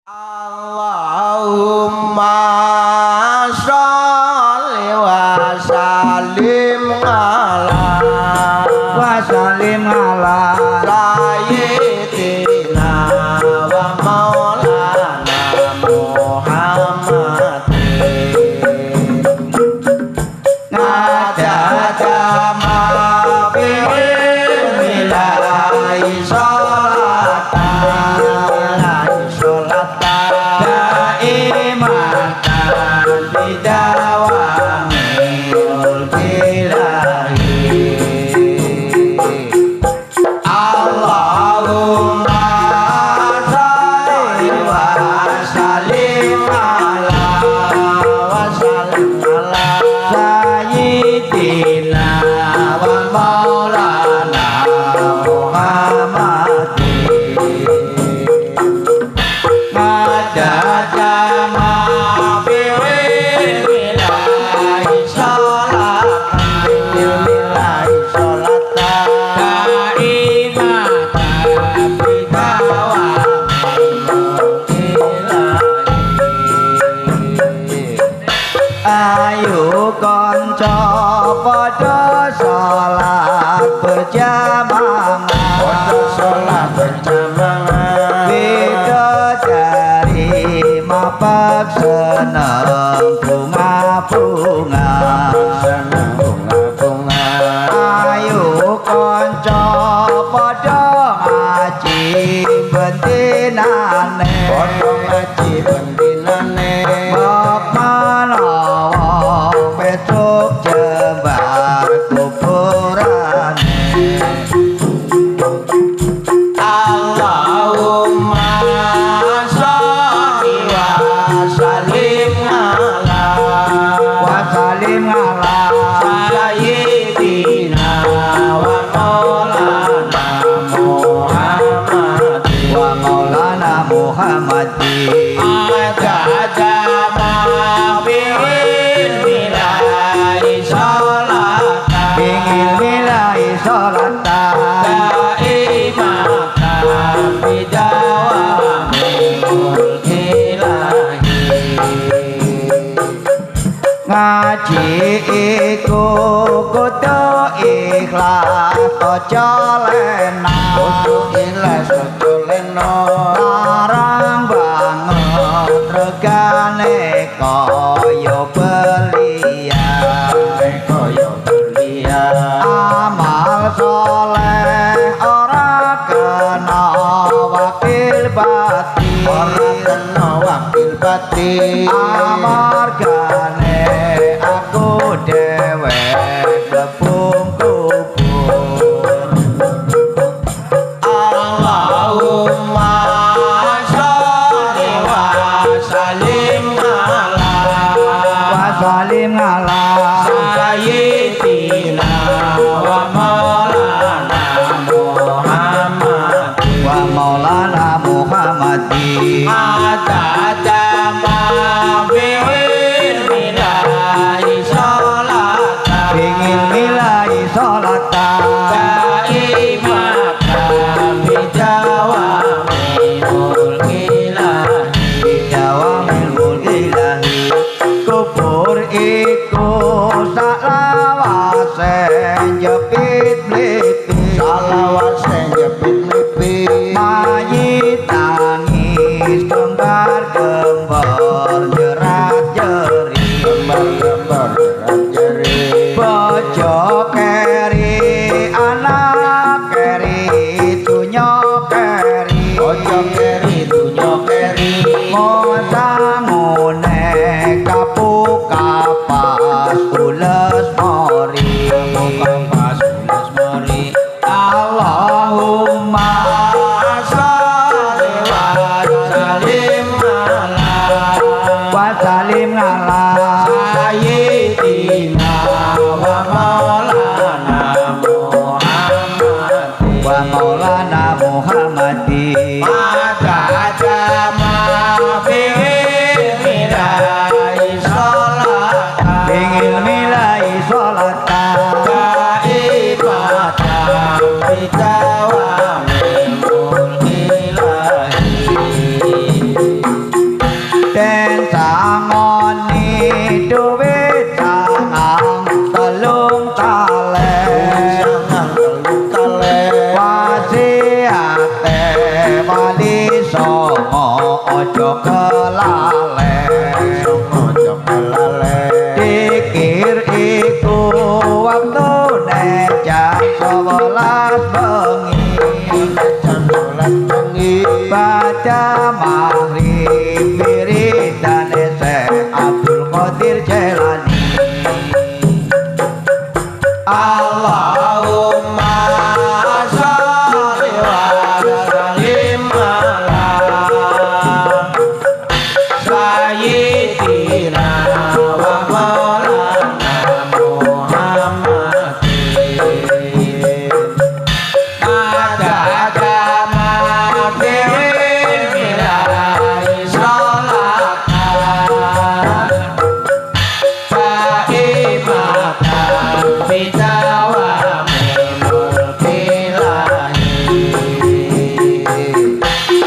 Allahumma sholli wa sallim ala sayyidina wa maulana Muhammadin ngajada ma'fi'ilai ayo kanca padha salat berjamaah bidadari mapak seneng bunga-bunga ayo kanca padha ngaji bentinane Petruk jembar kuburan Allahumma sholli wa sallim ala sayyidina wa maulana Muhammadin ngaji iku kudu ikhlas aja lena larang banget regane kaya belian amal soleh ora kena wakil batin amargane aku dhewe kepung kubur Allahumma sholli wa sallim ala sayyidina wa maulana Muhammadin kubur iku salawase jepit mlipit mayit tangis kembar ojo kelalen ojo kelalen dikir iku waktune jam 11 bengi jam 12 bengi baca maghrib wiridane Syekh Abdul Qadir Jailani Allahumma sholli wa sallim ala sayyidina wa maulana Muhammadin adada ma fi milai sholatan saimatan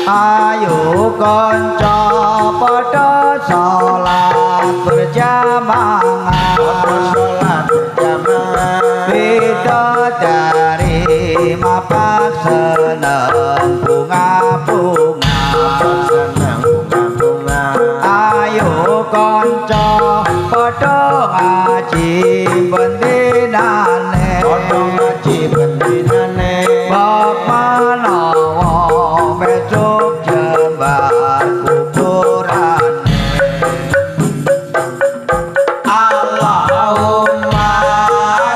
ayo kanca padha salat berjamaah beda dari mapak seneng bunga-bunga ayo kanca padha ngaji bendinane bab manawa besok jembar kuburane Allahumma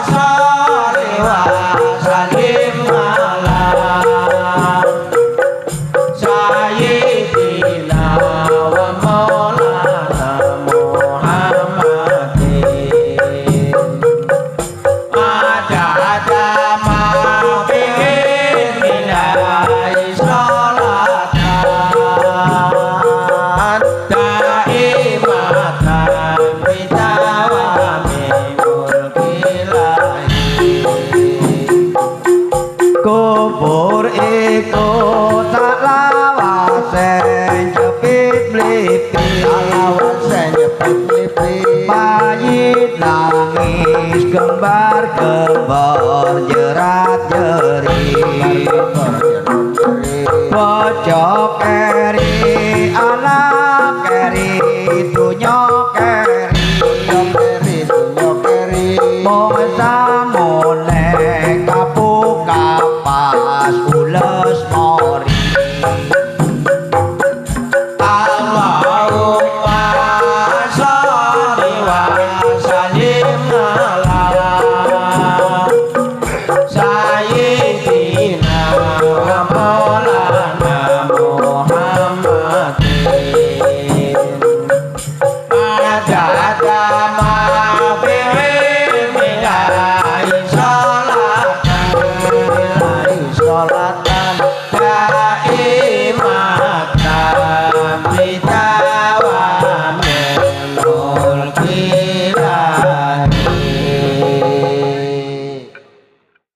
sholli wa sallim ala sayyidina wa maulana Muhammadin adada ma fi milai sholatan daimatan bidawami mulkilahi kubur iku tak lawase jepit mlipi mayit nangis gembar-gembar jerat-jerit pojok keri anak keri dunya keri mung samune kapuk kapas ules mori Allahumma sholli wa sallim ala sayyidina wa maulana Muhammadin adada ma